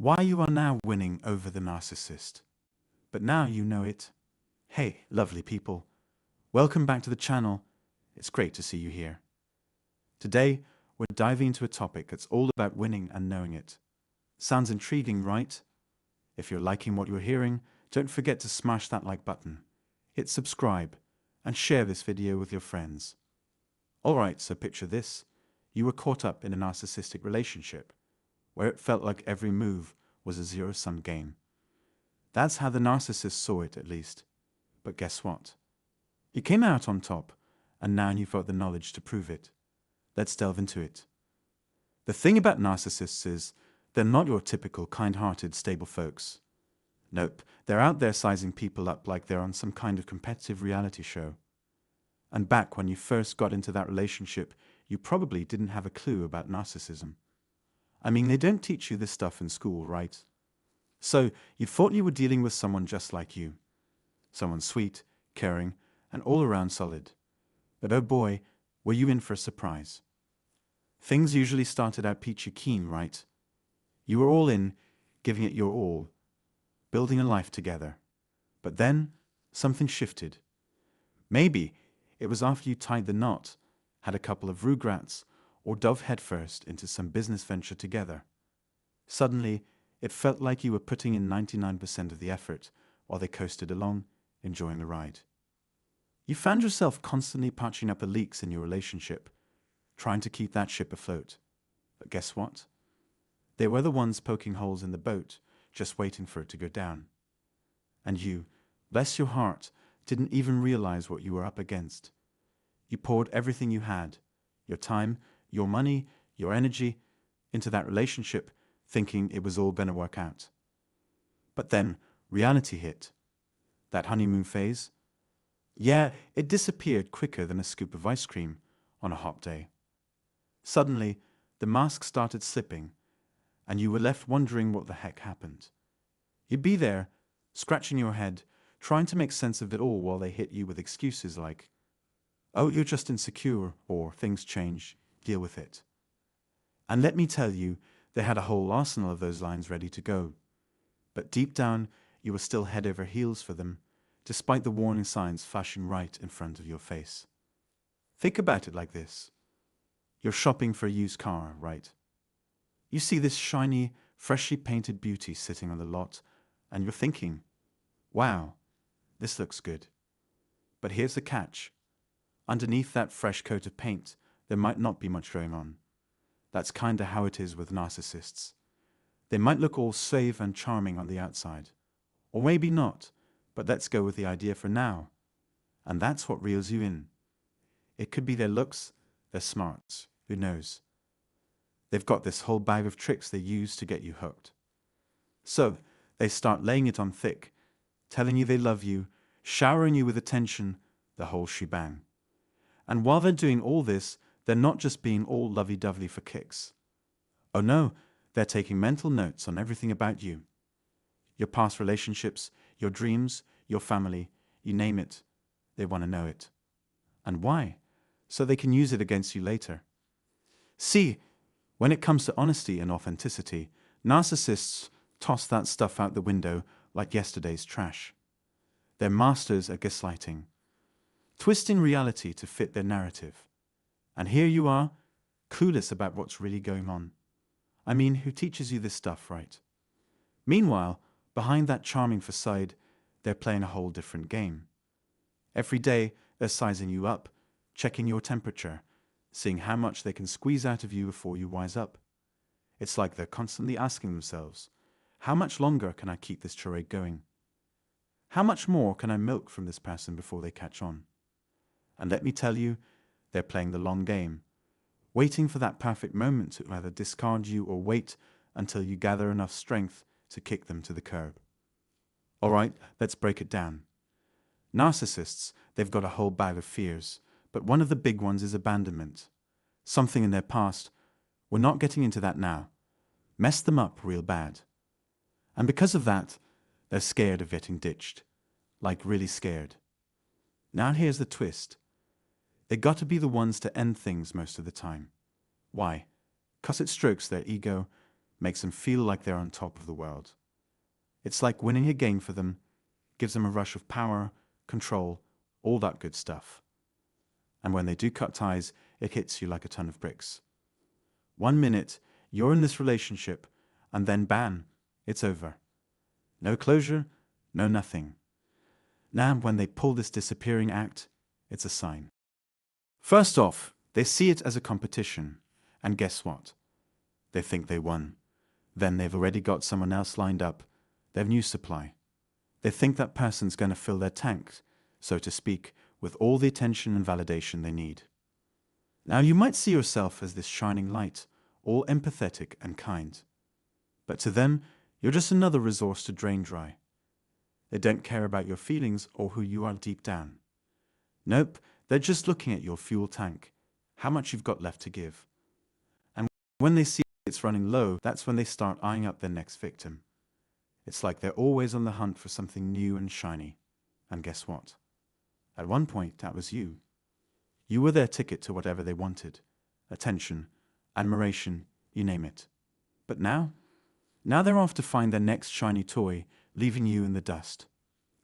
Why you are now winning over the narcissist. But now you know it. Hey, lovely people. Welcome back to the channel. It's great to see you here. Today, we're diving into a topic that's all about winning and knowing it. Sounds intriguing, right? If you're liking what you're hearing, don't forget to smash that like button, hit subscribe, and share this video with your friends. Alright, so picture this. You were caught up in a narcissistic relationship, where it felt like every move was a zero-sum game. That's how the narcissist saw it, at least. But guess what? You came out on top, and now you've got the knowledge to prove it. Let's delve into it. The thing about narcissists is, they're not your typical kind-hearted, stable folks. Nope, they're out there sizing people up like they're on some kind of competitive reality show. And back when you first got into that relationship, you probably didn't have a clue about narcissism. I mean, they don't teach you this stuff in school, right? So, you thought you were dealing with someone just like you. Someone sweet, caring, and all around solid. But oh boy, were you in for a surprise. Things usually started out peachy keen, right? You were all in, giving it your all, building a life together. But then, something shifted. Maybe it was after you tied the knot, had a couple of rugrats, or dove headfirst into some business venture together. Suddenly, it felt like you were putting in 99% of the effort while they coasted along, enjoying the ride. You found yourself constantly patching up the leaks in your relationship, trying to keep that ship afloat. But guess what? They were the ones poking holes in the boat, just waiting for it to go down. And you, bless your heart, didn't even realize what you were up against. You poured everything you had, your time, your money, your energy, into that relationship, thinking it was all going to work out. But then, reality hit. That honeymoon phase? Yeah, it disappeared quicker than a scoop of ice cream on a hot day. Suddenly, the mask started slipping, and you were left wondering what the heck happened. You'd be there, scratching your head, trying to make sense of it all while they hit you with excuses like, "Oh, you're just insecure," or "things change, deal with it." And let me tell you, they had a whole arsenal of those lines ready to go. But deep down, you were still head over heels for them, despite the warning signs flashing right in front of your face. Think about it like this. You're shopping for a used car, right? You see this shiny, freshly painted beauty sitting on the lot, and you're thinking, wow, this looks good. But here's the catch. Underneath that fresh coat of paint, there might not be much going on. That's kinda how it is with narcissists. They might look all safe and charming on the outside. Or maybe not, but let's go with the idea for now. And that's what reels you in. It could be their looks, their smarts, who knows. They've got this whole bag of tricks they use to get you hooked. So, they start laying it on thick, telling you they love you, showering you with attention, the whole shebang. And while they're doing all this, they're not just being all lovey-dovey for kicks. Oh no, they're taking mental notes on everything about you. Your past relationships, your dreams, your family, you name it, they want to know it. And why? So they can use it against you later. See, when it comes to honesty and authenticity, narcissists toss that stuff out the window like yesterday's trash. They're masters at gaslighting, twisting reality to fit their narrative. And here you are, clueless about what's really going on. I mean, who teaches you this stuff, right? Meanwhile, behind that charming facade, they're playing a whole different game. Every day, they're sizing you up, checking your temperature, seeing how much they can squeeze out of you before you wise up. It's like they're constantly asking themselves, how much longer can I keep this charade going? How much more can I milk from this person before they catch on? And let me tell you, they're playing the long game, waiting for that perfect moment to either discard you or wait until you gather enough strength to kick them to the curb. Alright, let's break it down. Narcissists, they've got a whole bag of fears, but one of the big ones is abandonment. Something in their past, we're not getting into that now, messed them up real bad. And because of that, they're scared of getting ditched, like really scared. Now here's the twist. They got to be the ones to end things most of the time. Why? 'Cause it strokes their ego, makes them feel like they're on top of the world. It's like winning a game for them, gives them a rush of power, control, all that good stuff. And when they do cut ties, it hits you like a ton of bricks. 1 minute, you're in this relationship, and then bam, it's over. No closure, no nothing. Now, when they pull this disappearing act, it's a sign. First off, they see it as a competition, and guess what? They think they won. Then they've already got someone else lined up, their new supply. They think that person's going to fill their tank, so to speak, with all the attention and validation they need. Now, you might see yourself as this shining light, all empathetic and kind. But to them, you're just another resource to drain dry. They don't care about your feelings or who you are deep down. Nope, they're just looking at your fuel tank, how much you've got left to give. And when they see it's running low, that's when they start eyeing up their next victim. It's like they're always on the hunt for something new and shiny. And guess what? At one point, that was you. You were their ticket to whatever they wanted. Attention, admiration, you name it. But now they're off to find their next shiny toy, leaving you in the dust.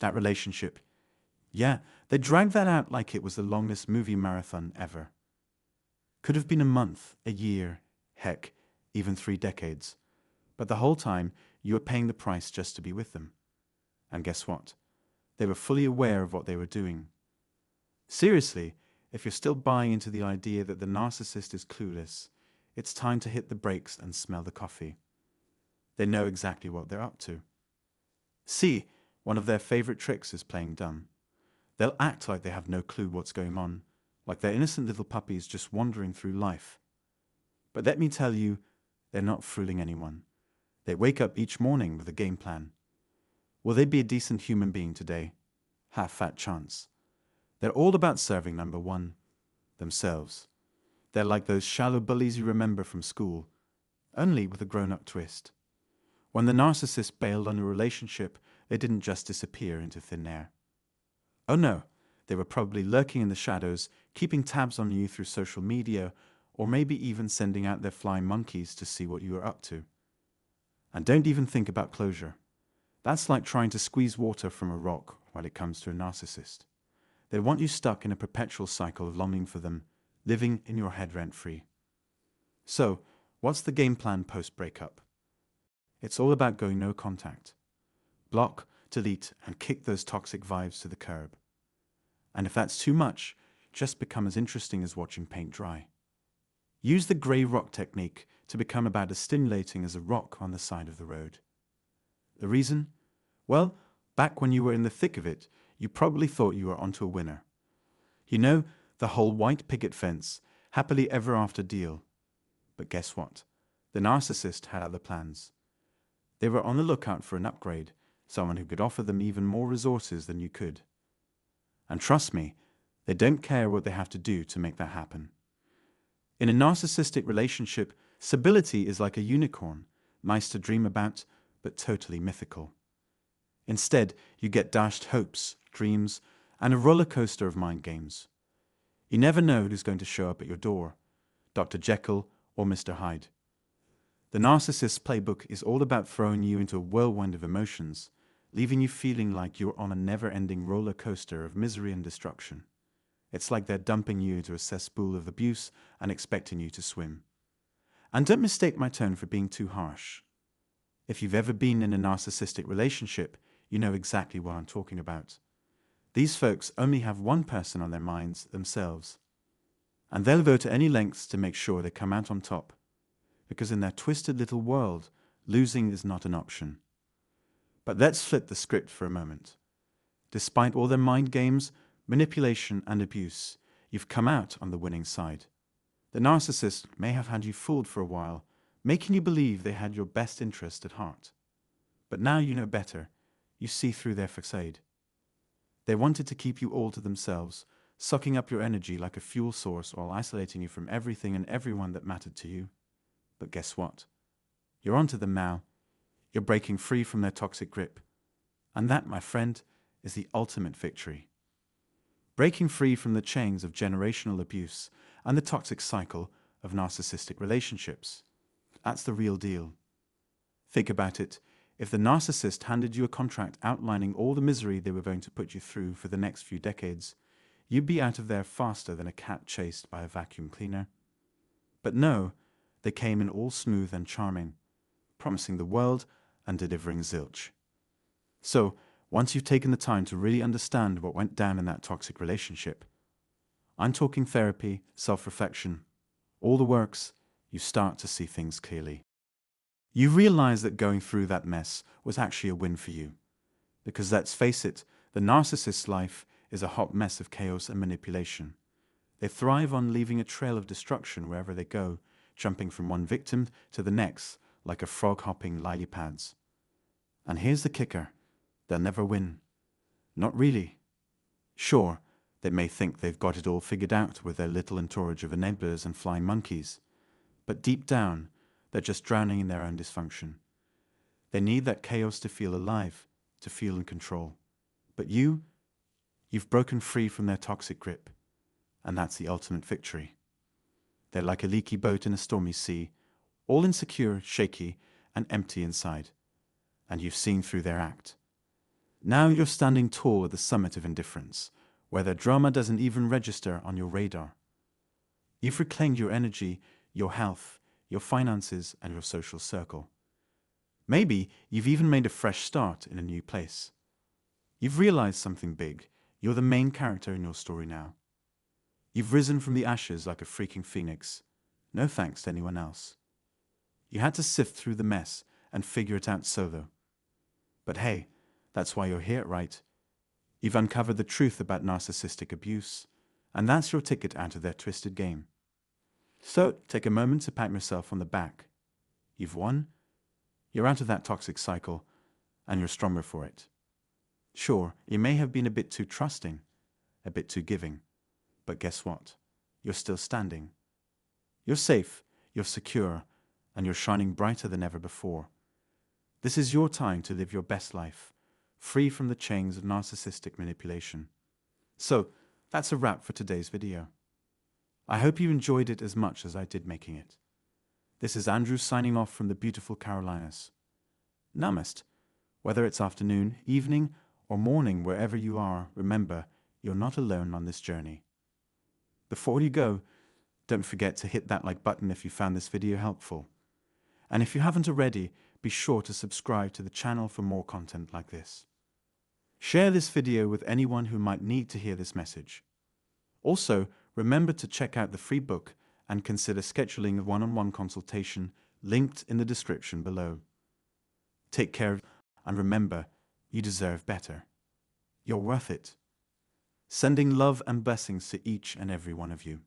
That relationship, yeah, they dragged that out like it was the longest movie marathon ever. Could have been a month, a year, heck, even 3 decades. But the whole time, you were paying the price just to be with them. And guess what? They were fully aware of what they were doing. Seriously, if you're still buying into the idea that the narcissist is clueless, it's time to hit the brakes and smell the coffee. They know exactly what they're up to. See, one of their favorite tricks is playing dumb. They'll act like they have no clue what's going on, like they're innocent little puppies just wandering through life. But let me tell you, they're not fooling anyone. They wake up each morning with a game plan. Will they be a decent human being today? Half-fat chance. They're all about serving number one, themselves. They're like those shallow bullies you remember from school, only with a grown-up twist. When the narcissist bailed on a relationship, they didn't just disappear into thin air. Oh no, they were probably lurking in the shadows, keeping tabs on you through social media, or maybe even sending out their flying monkeys to see what you were up to. And don't even think about closure. That's like trying to squeeze water from a rock when it comes to a narcissist. They want you stuck in a perpetual cycle of longing for them, living in your head rent-free. So, what's the game plan post-breakup? It's all about going no contact. Block, delete, and kick those toxic vibes to the curb. And if that's too much, just become as interesting as watching paint dry. Use the grey rock technique to become about as stimulating as a rock on the side of the road. The reason? Well, back when you were in the thick of it, you probably thought you were onto a winner. You know, the whole white picket fence, happily ever after deal. But guess what? The narcissist had other plans. They were on the lookout for an upgrade, someone who could offer them even more resources than you could. And trust me, they don't care what they have to do to make that happen. In a narcissistic relationship, stability is like a unicorn, nice to dream about, but totally mythical. Instead, you get dashed hopes, dreams, and a roller coaster of mind games. You never know who's going to show up at your door, Dr. Jekyll or Mr. Hyde. The narcissist's playbook is all about throwing you into a whirlwind of emotions, leaving you feeling like you're on a never-ending roller coaster of misery and destruction. It's like they're dumping you into a cesspool of abuse and expecting you to swim. And don't mistake my tone for being too harsh. If you've ever been in a narcissistic relationship, you know exactly what I'm talking about. These folks only have one person on their minds, themselves. And they'll go to any lengths to make sure they come out on top. Because in their twisted little world, losing is not an option. But let's flip the script for a moment. Despite all their mind games, manipulation and abuse, you've come out on the winning side. The narcissist may have had you fooled for a while, making you believe they had your best interest at heart. But now you know better. You see through their facade. They wanted to keep you all to themselves, sucking up your energy like a fuel source while isolating you from everything and everyone that mattered to you. But guess what? You're onto them now. You're breaking free from their toxic grip. And that, my friend, is the ultimate victory. Breaking free from the chains of generational abuse and the toxic cycle of narcissistic relationships. That's the real deal. Think about it. If the narcissist handed you a contract outlining all the misery they were going to put you through for the next few decades, you'd be out of there faster than a cat chased by a vacuum cleaner. But no, they came in all smooth and charming, promising the world and delivering zilch. So, once you've taken the time to really understand what went down in that toxic relationship, I'm talking therapy, self-reflection, all the works, you start to see things clearly. You realize that going through that mess was actually a win for you. Because let's face it, the narcissist's life is a hot mess of chaos and manipulation. They thrive on leaving a trail of destruction wherever they go, jumping from one victim to the next like a frog hopping lily pads. And here's the kicker. They'll never win. Not really. Sure, they may think they've got it all figured out with their little entourage of enablers and flying monkeys. But deep down, they're just drowning in their own dysfunction. They need that chaos to feel alive, to feel in control. But you've broken free from their toxic grip. And that's the ultimate victory. They're like a leaky boat in a stormy sea, all insecure, shaky, and empty inside. And you've seen through their act. Now you're standing tall at the summit of indifference, where their drama doesn't even register on your radar. You've reclaimed your energy, your health, your finances, and your social circle. Maybe you've even made a fresh start in a new place. You've realized something big. You're the main character in your story now. You've risen from the ashes like a freaking phoenix. No thanks to anyone else. You had to sift through the mess and figure it out solo. But hey, that's why you're here, right? You've uncovered the truth about narcissistic abuse, and that's your ticket out of their twisted game. So, take a moment to pat yourself on the back. You've won. You're out of that toxic cycle, and you're stronger for it. Sure, you may have been a bit too trusting, a bit too giving, but guess what? You're still standing. You're safe, you're secure, and you're shining brighter than ever before. This is your time to live your best life, free from the chains of narcissistic manipulation. So, that's a wrap for today's video. I hope you enjoyed it as much as I did making it. This is Andrew signing off from the beautiful Carolinas. Namaste. Whether it's afternoon, evening, or morning, wherever you are, remember, you're not alone on this journey. Before you go, don't forget to hit that like button if you found this video helpful. And if you haven't already, be sure to subscribe to the channel for more content like this. Share this video with anyone who might need to hear this message. Also, remember to check out the free book and consider scheduling a one-on-one consultation linked in the description below. Take care and remember, you deserve better. You're worth it. Sending love and blessings to each and every one of you.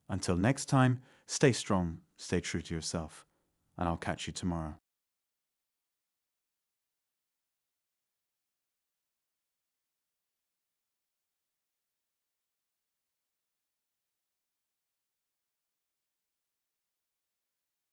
Until next time, stay strong, stay true to yourself, and I'll catch you tomorrow.